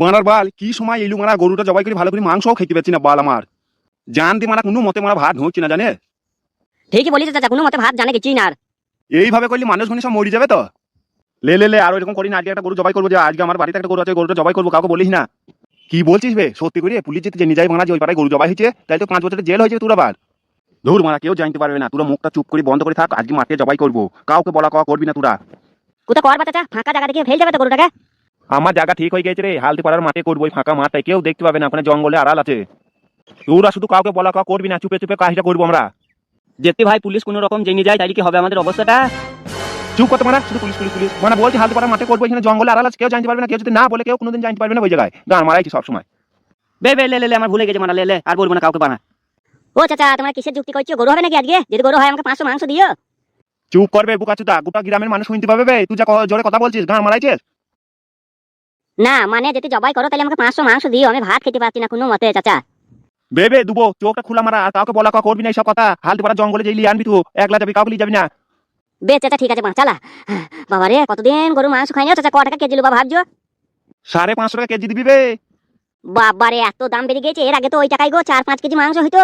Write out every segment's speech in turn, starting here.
মারার বাল কি সময় এলু মারা গরুটা জবাই করে ভালো করে মাংসও খেতে পাচ্ছি না বাল আমার জানতে মারা কোনো মতে মারা ভাত ঢুকছি না জানে। ঠিকই বলিস চাচা, কোনো মতে ভাত জানে কিছুই না। আর এইভাবে করলে মানুষ মনে সব মরে যাবে তো। লে আর এরকম করি না, আজকে একটা গরু জবাই করবো, যে আজকে আমার বাড়িতে একটা গরু আছে, গরুটা জবাই করবো, কাউকে বলিস না। কি বলছিস বে? সত্যি করে পুলিশ যদি জেনে যায় মারা যে ওই পাড়ায় গরু জবাই হয়েছে, তাই তো 5 বছরের জেল হয়েছে তোর আবার। ধুর মারা, কেউ জানতে পারবে না, তোরা মুখটা চুপ করে বন্ধ করে থাক, আজকে মাঠে জবাই করবো, কাউকে বলা কওয়া করবি না তোরা। কোথাও করবা চাচা, ফাঁকা জায়গা দেখে ফেল যাবে তো গরুটাকে। আমার জায়গা ঠিক হয়ে গেছে রে, হালতে পাড়ার মাঠে করবো, ওই ফাঁকা মাঠটায় কেউ দেখতে পাবে না, ওখানে জঙ্গলে আড়াল আছে। তোরা শুধু কাউকে বলা কওয়া করবি না, চুপে চুপে কাজটা করবো আমরা। দেখতে ভাই পুলিশ কোনো রকম জেনে যায় তাইলে কি হবে আমাদের অবস্থাটা? চুপ করতে মারা, শুধু পুলিশ পুলিশ পুলিশ মানে বলছি, হালতে পাড়ার মাঠে করবো, এখানে জঙ্গলে আড়াল আছে, কেউ জানতে পারবে না, কেউ যদি না বলে কেউ কোনোদিন জানতে পারবে না ওই জায়গায় গান মারাইছি সবসময়। বে লে আমার ভুলে গেছে মানা, লে আর বলবো না কাউকে বানা। ও চাচা, তোমরা কিসের যুক্তি করছো? গরু হবে নাকি আজকে? যদি গরু হয় আমাকে 500 মাংস দিও। চুপ করবে বুকাচুদা, গোটা গ্রামের মানুষ শুনতে পাবে বে, তুই যা জোরে কথা বলছিস, গান মারাইছিস। না মানে যদি জবাই করো তাহলে আমাকে 500 মাংস দিও, আমি ভাত খেতে পারছি না কোনো মতে চাচা। বেবে দুবো, চোখটা খোলা মারা, আর কাউকে বলা কওয়া করবি না এইসব কথা। হালতে পাড়া জঙ্গলে যেই আনবি তুই, একলা যাবি, কাউকে নিয়ে যাবি না। বে চাচা ঠিক আছে, চালা। বাবা রে, কতদিন গরু মাংস খাই না চাচা, ক টাকা কেজি লোবা ভাবছো? 550 টাকা কেজি দিবি বে। বাবা রে, এত দাম বেড়ে গেছে, এর আগে তো ওই টাকায় গো 4-5 কেজি মাংস হইতো।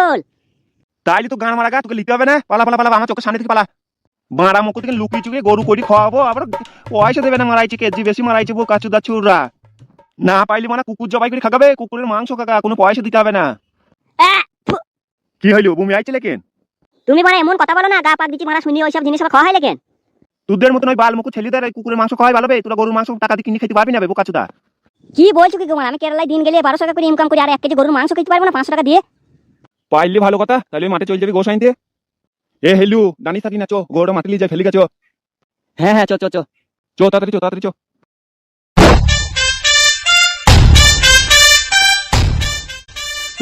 তাইলে তো গান মারা গা, তোকে লিখতে হবে না, পালা পালা পালা, আমার চোখের সামনে থেকে পালা। মারা মুখ থেকে লুকিয়ে চুকিয়ে গরু করি খাওয়াবো, আবার পয়সা দেবে না, মারাইছে কেজি বেশি মারাইছে বুকাচুদা চুররা। না পাইলি মানে কুকুর জবাই করে খাগাবে, কুকুরের মাংস কাকা, কোনো পয়সা দিতে হবে না। কি হইলো, বমি আইছে লেকেন? তুমি মানে এমন কথা বলো না, গা পাক দিচ্ছি মারা, শুনি ওইসব জিনিস আবার খাওয়া হয় লেকেন? তোদের মতন ওই বাল মুখ ছেলেদের এই কুকুরের মাংস খাওয়াই ভালো বে, তোরা গরুর মাংস টাকা দিয়ে কিনে খেতে পারবি না বে বোকাচুদা। কি বলছো কি তোমার? আমি কেরালায় দিন গেলে 1200 টাকা করে ইনকাম করি, আর 1 কেজি গরুর মাংস খেতে পারবো না 500 টাকা দিয়ে? পাইলি ভালো কথা, তাহলে ওই মাঠে চলে যাবি গোসাইনতে। এ হেলু দানি থাকি না, চো গরুটা মাঠে লিয়ে যা, ফেলি গেছো। হ্যাঁ চো চো তাড়াতাড়ি চো, তাড়াতাড়ি চো।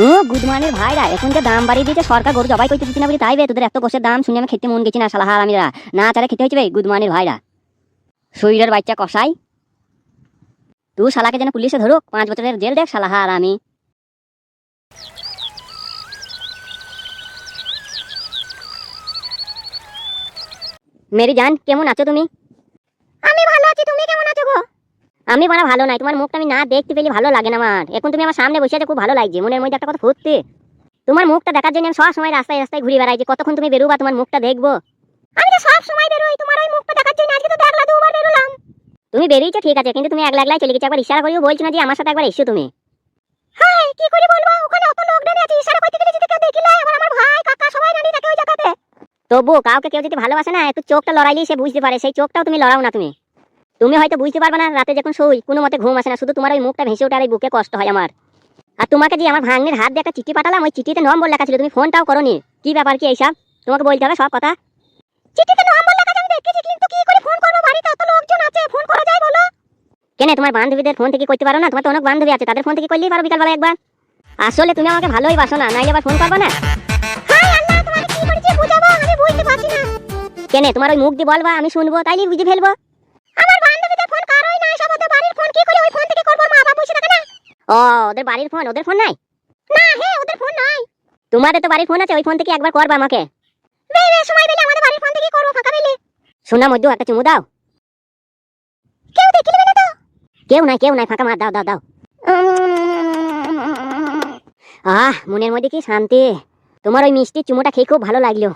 ও গুদমানের ভাইরা, এখন যে দাম বাড়িয়ে দিয়েছে সরকার, গরু জবাই করতে দিচ্ছি না বলি তাই বে, তোদের এত গোশের দাম শুনে আমি খেতে মন গেছি না শালা হারামিরা। না তারা খেতে হচ্ছে বে গুদমানের ভাইরা, শরীরের বাচ্চা কষাই। তুই শালাকে যেন পুলিশে ধরুক, 5 বছরের জেল দেখ শালা হারামি। মেরি জান, কেমন আছো তুমি? আমি ভালো আছি, তুমি কেমন আছো গো? আমি মানে ভালো নাই, তোমার মুখটা আমি না দেখতে পেলে ভালো লাগে না আমার। এখন তুমি আমার সামনে বসে আছো, খুব ভালো লাগছে, মনের মধ্যে একটা কথা ফুটছে। তোমার মুখটা দেখার জন্য আমি সব সময় রাস্তায় রাস্তায় ঘুরে বেড়াই, যে কতক্ষণ তুমি বেরোবা তোমার মুখটা দেখবো। আমি তো সব সময় বেরোই তোমার ওই মুখটা দেখার জন্য, আজকে তো দেখলা 2 বার বেরোলাম। তুমি বেরিয়েছো ঠিক আছে, কিন্তু তুমি একলা একলাই চলে গেছো, একবার ইশারা করিও বলছো না যে আমার সাথে একবার এসো তুমি? হ্যাঁ কি করে বলবো, ওখানে অত লোক দাঁড়িয়ে আছে, ইশারা করতে গেলে যদি কেউ দেখিলে, আবার আমার ভাই কাকা সবাই দাঁড়িয়ে থাকে ওই জায়গাতে। তবু কাউকে কেউ যদি ভালোবাসে না, একটু চোখটা লড়াইলেই সে বুঝতে পারে, সেই চোখটাও তুমি লড়াও না। তুমি হয়তো বুঝতে পারবে না, রাতে যখন শুই কোনো মতে ঘুম আসে না, শুধু তোমার ওই মুখটা ভেসে ওঠে আর এই বুকে কষ্ট হয় আমার। আর তোমাকে যে আমার ভাগ্নের হাত দিয়ে একটা চিঠি পাঠালাম, ওই চিঠিতে নম্বর লেখা ছিল, তুমি ফোনটাও করোনি, কি ব্যাপার কি এইসব? তোমাকে বলতে হবে সব কথা। চিঠিতে নম্বর লেখা আমি দেখেছি, কিন্তু কি করে ফোন করবো, বাড়িতে এত লোকজন আছে, ফোন করা যায় বলো? কেন তোমার বান্ধবীদের ফোন থেকে করতে পারো না? তোমার তো অনেক বান্ধবী আছে, তাদের ফোন থেকে করলেই পারো বিকালবেলা একবার। আসলে তুমি আমাকে ভালোই বাসো না, নাইলে আবার ফোন করবে না। হায় আল্লাহ, তোমাকে কি করেছি বুঝাবো, আমি বুঝতে পারছি না। কেন তোমার ওই মুখ দিয়ে বলবা, আমি শুনবো, তাইলে বুঝে ফেলবো। আমার বান্ধবীদের ফোন কারোই নাই, সব ওদের বাড়ির ফোন, কি করে ওই ফোন থেকে করবো? মা বাবা বসে থাকে না। ও ওদের বাড়ির ফোন, ওদের ফোন নাই? না হ্যাঁ ওদের ফোন নাই। তোমাদের তো বাড়ির ফোন আছে, ওই ফোন থেকে একবার করবা আমাকে। বেবে সময় পেলে আমাদের বাড়ির ফোন থেকে করবো ফাঁকা পেলে। শোনা মধ্যে একটা চুমু দাও। কেউ দেখিলে না তো? কেউ নাই, ফাঁকা মার, দাও দাও দাও। মনের মধ্যে কি শান্তি, তোমার ওই মিষ্টি চুমুটা খেয়ে খুব ভালো লাগলো।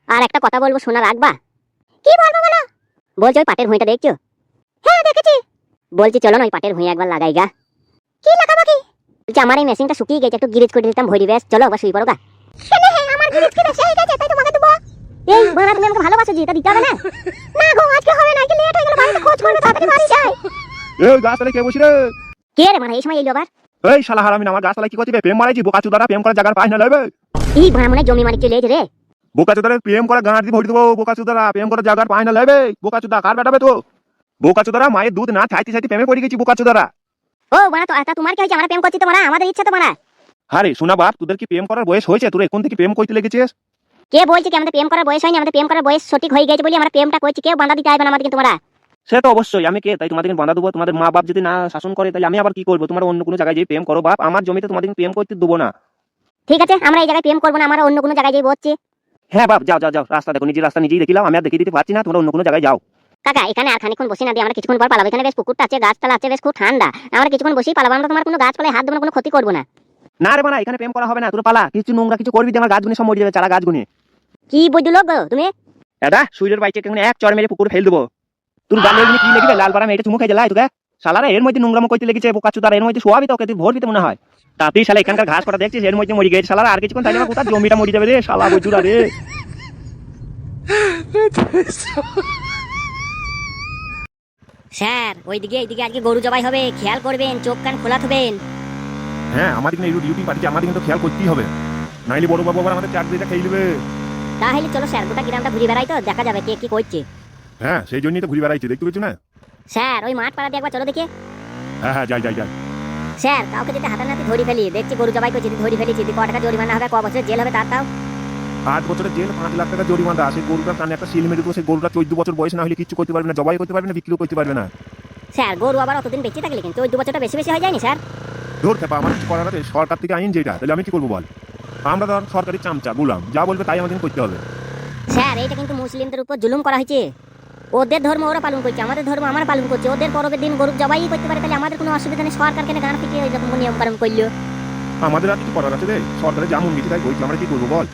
আর একটা কথা বলবো, শোনা রাখবা? কি বলবো বলো? বলছো ওই পাটের ভুঁইটা দেখছো? হ্যাঁ দেখেছি। বলছি চলো না ওই পাটের ভুঁই একবার লাগাই গা। কি লাগাবো কি? বলছি আমার এই মেশিনটা শুকিয়ে গেছে, একটু গিরিজ করে দিতাম, ভরি বেশ, চলো একবার শুই পড়ো গা। আমার গিরিজ কি বেশি হয়ে গেছে তাই তোমাকে দেবো? এই বানা, তুমি আমাকে ভালোবাসো জি, তা দিতে হবে না? না গো আজকে হবে না, আজকে লেট হয়ে গেল, বাড়িতে খোঁজ করবে, তাড়াতাড়ি বাড়ি যাই। এই গাছতলায় কে বসি রে? কে রে মানে এই সময় এলো আবার? এই শালা হারামি, আমার গাছতলায় কি করছিস? প্রেম মারাইছি বোকাচুদারা, প্রেম করার জায়গার পাই না লইবে। এই বানা মনে জমি মারি চলে রে। বোকাচুদারা প্রেম করা গাঁট দিয়ে ভরি দেবো, বোকাচুদারা প্রেম করার জায়গার পাই না লইবে। বোকাচুদা কার বেটাবে তো? বোকাচুদারা মায়ের দুধ না চাইতে চাইতে প্রেমে পড়ে গেছি বোকাচুদারা। ও বানা, তো তা তোমার কি হয়েছে? আমরা প্রেম করছি তো বানা, আমাদের ইচ্ছা তো বানা। আরে শোনা বাপ, তোদের কি প্রেম করার বয়স হয়েছে? তোরা এখন থেকে প্রেম করতে লেগেছিস? কে বলছে কি আমাদের প্রেম করার বয়স হয়নি? আমাদের প্রেম করার বয়স সঠিক হয়ে গেছে বলি আমরা প্রেমটা করছি, কেউ বাঁধা দিতে আসবে না আমাদের। তোমরা সে তো অবশ্যই, আমি কে তাই তোমাদের বাঁধা দেবো? তোমাদের মা বাপ যদি না শাসন করে তাহলে আমি আবার কি করবো? তোমার অন্য কোনো জায়গায় যেয়ে প্রেম করো বাপ, আমার জমিতে তোমাদের প্রেম করতে দেবো না। ঠিক আছে, আমরা এই জায়গায় প্রেম করবো না, আমরা অন্য কোনো জায়গায় যাই বসছি। হ্যাঁ বাপ, যাও যাও যাও, রাস্তা দেখো, নিজের রাস্তা নিজেই দেখিলাম, আমি আর দেখিয়ে দিতে পারছি না, তোমরা অন্য কোনো জায়গায় যাও। কাকা এখানে আর খানিকক্ষণ বসে না দিয়ে আমরা কিছুক্ষণ পর পালাবো। এখানে বেশ পুকুরটা আছে, গাছপালা আছে, বেশ খুব ঠান্ডা। আমরা কিছুক্ষণ বসেই পালাবো, আমরা তোমার কোনো গাছপালায় হাত দেবো না, কোনো ক্ষতি করবো না। না রে বানা, এখানে প্রেম করা হবে না, তোর পালা। কিছু নোংরা কিছু করবি দিয়ে আমার গাছগুনি সব মরে যাবে, চারা গাছগুনি। কি বুঝলো গো তুমি? দাদা সুইরের বাইকে এখানে এক চড় মেরে পুকুর ফেল দেবো। তোর গালে এগুলি কি লেগে লাল পাড়া মেয়েটা চুমু খেয়ে লাই তোকে। শালারা এর মধ্যে নোংরামো করতে লেগেছে, বোকা চুদার এর মধ্যে শোয়াবি তোকে, তুই ভোর দিতে মনে হয়। তাতেই শালা এখানকার ঘাস পাতা দেখছিস এর মধ্যে মরে গেছে। শালারা আর কিছুক্ষণ তাহলে কোথায় জমিটা মরে যাবে রে শালা বজুরা রে। স্যার ওইদিকে এইদিকে আজকে গরু জবাই হবে, খেয়াল করবেন, চোখ কান খোলা থাকবেন। হ্যাঁ আমাদের কিন্তু ডিউটি পাঠিয়েছে, আমাদের কিন্তু খেয়াল করতেই হবে, নাইলে বড় বাবু আবার আমাদের চাকরিটা খেয়ে নেবে। তাহলে চলো স্যার, গোটা গ্রামটা ঘুরে বেড়াই, তো দেখা যাবে কে কি করছে। হ্যাঁ সেই জন্যই তো ঘুরে বেড়াইছে, দেখতে পেয়েছো না? স্যার ওই মাঠ পাড়া দিয়ে একবার চলো দেখি। হ্যাঁ হ্যাঁ যাই যাই যাই। স্যার কাউকে যদি হাতানাতি ধরি ফেলি, দেখছি গরু জবাই করছি, যদি ধরি ফেলি, যদি ক টাকা জরিমানা হবে, ক বছর জেল হবে তার তাও। 8 বছরের জেল, 5 লাখ টাকা জরিমানা। সেই গরুটার কানে একটা সিল মেরে দেবো, সেই গরুটা 14 বছর বয়স না হলে কিছু করতে পারবে না, জবাই করতে পারবে না, বিক্রিও করতে পারবে না। স্যার গরু আবার অতদিন বেঁচে থাকলে কিন্তু ওই 2 বছরটা বেশি বেশি হয়ে যায়নি স্যার? ধর খেপা, আমার কিছু করার আছে, সরকার থেকে আইন যেটা, তাহলে আমি কি করবো বল? আমরা ধর সরকারি চামচা গুলাম, যা বলবে তাই আমাদের করতে হবে। স্যার এইটা কিন্তু মুসলিমদের উপর জুলুম করা হয়েছে। ওদের ধর্ম ওরা পালন করছে, আমাদের ধর্ম আমরা পালন করছি। ওদের পরবের দিন গরু জবাই করতে পারে, তাহলে আমাদের কোনো অসুবিধা নেই। সরকার কেন গান থেকে এরকম নিয়ম পালন করলো? আমাদের আর কিছু করার আছে রে, সরকারের যেমন গেছে তাই করছি, আমরা কি করবো বল?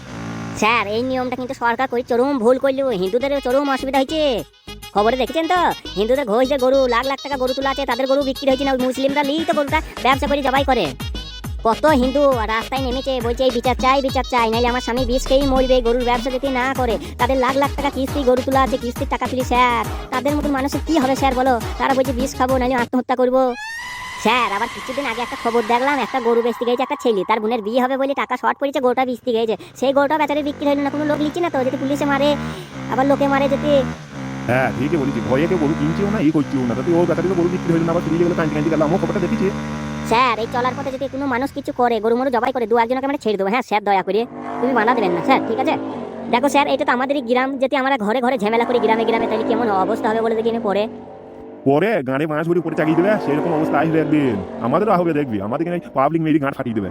স্যার এই নিয়মটা কিন্তু সরকার করে চরম ভুল করলো, হিন্দুদের চরম অসুবিধা হয়েছে। খবরে দেখেছেন তো, হিন্দুদের ঘোষ যে গরু লাখ লাখ টাকা গরু তোলা আছে, তাদের গরু বিক্রি হয়েছে না, ওই মুসলিমরা লিই তো গরুটা ব্যবসা করে জবাই করে। কত হিন্দু রাস্তায় নেমেছে, বলছে এই বিচার চাই, বিচার চাই, নাইলে আমার স্বামী বিষ খেয়েই মরবে। গরুর ব্যবসা যদি না করে, তাদের লাখ লাখ টাকা কিস্তি গরু তোলা আছে, কিস্তির টাকা তুলি স্যার। তাদের মতন মানুষের কি হবে স্যার বলো? তারা বলছে বিষ খাবো, নাইলে আত্মহত্যা করবো। স্যার আবার কিছুদিন আগে একটা খবর দেখলাম, একটা গরু বেচতে গেছে একটা ছেলে, তার বোনের বিয়ে হবে বলে টাকা শর্ট পড়েছে, গরুটা বেচতে গেছে। সেই গরুটা বেচারে বিক্রি হলো না, কোনো লোক লিখছে না তো, যদি পুলিশে মারে আবার লোকে মারে যদি। হ্যাঁ ঠিকই বলেছি, ভয়ে কেউ গরু কিনছেও না, ই করছেও না, তাতে ও বেচারি গরু বিক্রি হইল না, আবার ফিরিয়ে গেলো কান্দি কান্দি গেল। আমার খবরটা দেখেছি। স্যার এই চলার পথে যদি কোনো মানুষ কিছু করে, গরু মরু জবাই করে, 2-1জনকে আমরা ছেড়ে দেবো। হ্যাঁ স্যার দয়া করে তুমি বাধা দেবেন না স্যার, ঠিক আছে? দেখো স্যার এটা তো আমাদেরই গ্রাম, যদি আমরা ঘরে ঘরে ঝামেলা করি গ্রামে গ্রামে, তাহলে কেমন অবস্থা হবে বলে দেখি পরে। পরে গাড়ি মাছ ভরি করে চাকিয়ে দেবে, সেরকম অবস্থা আসবে একদিন, আমাদেরও হবে দেখবি, আমাদের পাবলিক মেরি গাঁট ফাটিয়ে দেবে।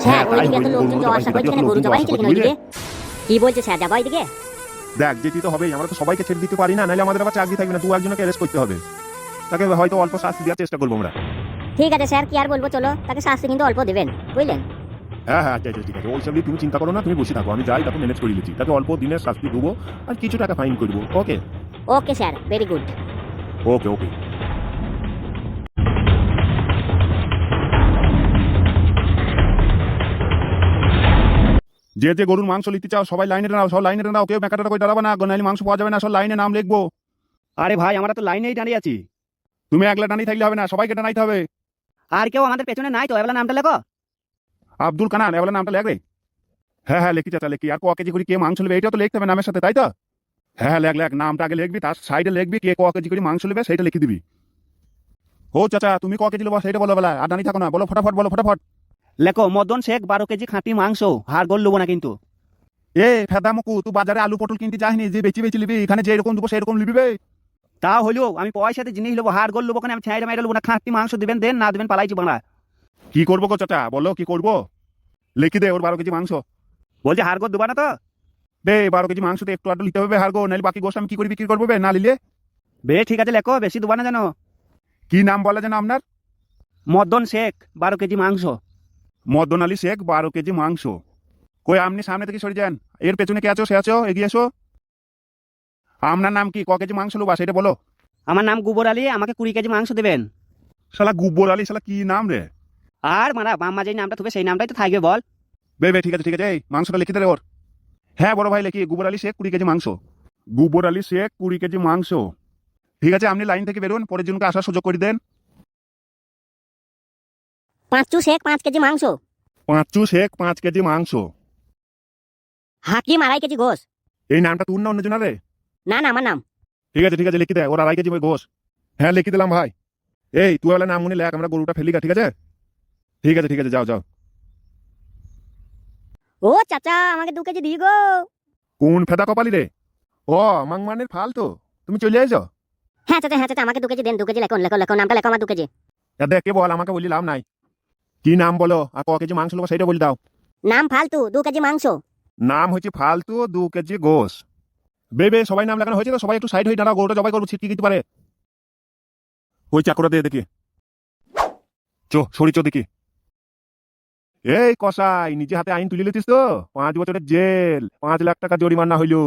স্যার ওইদিকে এত লোকজন যাওয়া আসা করছে, গরু জবাই হচ্ছে কিনা ওইদিকে? কি বলছে স্যার, যাবো ওইদিকে? দেখ যেতে তো হবেই, আমরা তো সবাইকে ছেড়ে দিতে পারি না, নাহলে আমাদের আবার চাকরি থাকবে না, 2-1জনকে অ্যারেস্ট করতে হবে। তাকে হয়তো অল্প শাস্তি দেওয়ার চেষ্টা করবো আমরা। ঠিক আছে স্যার, কি আর বলবো, চলো তাকে শাস্তি কিন্তু অল্প দেবেন, বুঝলেন? হ্যাঁ হ্যাঁ আচ্ছা ঠিক আছে, ওই সব নিয়ে তুমি চিন্তা করো না, তুমি বসে থাকো, আমি যাই তাকে ম্যানেজ করে নিচ্ছি, তাকে অল্প দিনের শাস্তি দেবো আর কিছু টাকা ফাইন করবো। ওকে ওকে স্যার, ভেরি গুড। ওকে ওকে। যে যে গরুর মাংস নিতে চাও সবাই লাইনে দাঁড়াও, সব লাইনে দাঁড়াও, কেউ বেকারটা করে দাঁড়াবে না, নাইলে মাংস পাওয়া যাবে না, সব লাইনে নাম লিখবো। আরে ভাই আমরা তো লাইনেই দাঁড়িয়ে আছি। তুমি একলা দাঁড়িয়ে থাকলে হবে না, সবাইকে দাঁড়াইতে হবে। আর কেউ আমাদের পেছনে নাই তো? এবেলা নামটা লেখো। আব্দুল কানান, এবেলা নামটা লেখ রে। হ্যাঁ হ্যাঁ লিখি চাচা লিখি, আর ক কেজি করে কে মাংস নেবে এটা তো লিখতে হবে নামের সাথে, তাই তো? হ্যাঁ হ্যাঁ লেখ লেখ, নামটা আগে লিখবি, তার সাইডে লিখবি কে ক কেজি করে মাংস নেবে, সেটা লিখে দিবি। ও চাচা তুমি ক কেজি নেবো সেটা বলো, বেলা আর দাঁড়িয়ে থাকো না, বলো ফটাফট বলো ফটাফট। লেখো মদন শেখ 12 কেজি খাঁটি মাংস, হাড় গোল লুবো না কিন্তু। এ ফেদা মুকু, তুই বাজারে আলু পটল কিনতে যাসনি যে বেচি বেচি লিবি, এখানে যে এরকম দেবো সেরকম লিবি বে। তা হলেও আমি পয়সাতে জিনিস লবো, হাড় গোল লুবো, কেন আমি ছাইড়া মাইরা লুবো না। খাঁটি মাংস দিবেন, দেন না দিবেন পালাইছি বাংলা। কি করবো গো চাচা বলো কি করবো? লিখি দে ওর 12 কেজি মাংস। বলছে হাড় গোল দেবা না তো? বে 12 কেজি মাংস তো একটু আধটু লিখতে হবে হারগো, নাহলে বাকি গোস আমি কি করে বিক্রি করবো বে না লিলে? বে ঠিক আছে লেখো, বেশি দেবা না জানো। কি নাম বলে যেন আপনার? মদন শেখ 12 কেজি মাংস। মদন আলী শেখ 12 কেজি মাংস। কই আপনি সামনে থেকে সরে যান, এর পেছনে কে আছো সে আছো, এগিয়ে এসো। আপনার নাম কি, ক কেজি মাংস লোবা সেটা বলো। আমার নাম গুবর আলী, আমাকে 20 কেজি মাংস দেবেন। শালা গুব্বর আলী, শালা কি নাম রে? আর মারা বাম্মা যেই নামটা থাকবে সেই নামটাই তো থাকবে বল। বে বে ঠিক আছে এই মাংসটা লিখে দে রে ওর। হ্যাঁ বড় ভাই লিখি, গুব্বর আলী শেখ 20 কেজি মাংস। গুব্বর আলী শেখ 20 কেজি মাংস। ঠিক আছে আপনি লাইন থেকে বেরোন, পরের জনকে আসার সুযোগ করে দেন। পাঁচু শেখ 5 কেজি মাংস। পাঁচু শেখ 5 কেজি মাংস। হাকিম 2.5 কেজি গোস। এই নামটা তোর না অন্যজনের রে? না না আমার নাম। ঠিক আছে লিখে দে ওর 2.5 কেজি ঘোষ। হ্যাঁ লিখে দিলাম ভাই। এই তুই বলে নাম মনে লেখ, আমরা গরুটা ফেলিগা, ঠিক আছে? ঠিক আছে যাও যাও। ও চাচা আমাকে 2 কেজি দিয়ে গো। কোন ফেদা কপালি রে? ও মাংমানের ফাল তো, তুমি চলে এসো। হ্যাঁ চাচা আমাকে 2 কেজি দেন, 2 কেজি লেখো নামটা লেখো আমার 2 কেজি। দেখ কে বল, আমাকে বলি লাভ নাই। কি নাম বলো আর ক কেজি মাংস নেবো সেটা বলে দাও। নাম ফালতু, 2 কেজি মাংস। নাম হচ্ছে ফালতু, 2 কেজি গোস। বে সবাই নাম লাগানো হয়েছে তো, সবাই একটু সাইড হয়ে দাঁড়াও, গরুটা জবাই করবো, ছিটকে দিতে পারে। ওই চাকরা দিয়ে দেখি, চো দেখি। এই কসাই, নিজে হাতে আইন তুলে লিতিস তো, 5 বছরের জেল, 5 লাখ টাকা জরিমানা হইলো।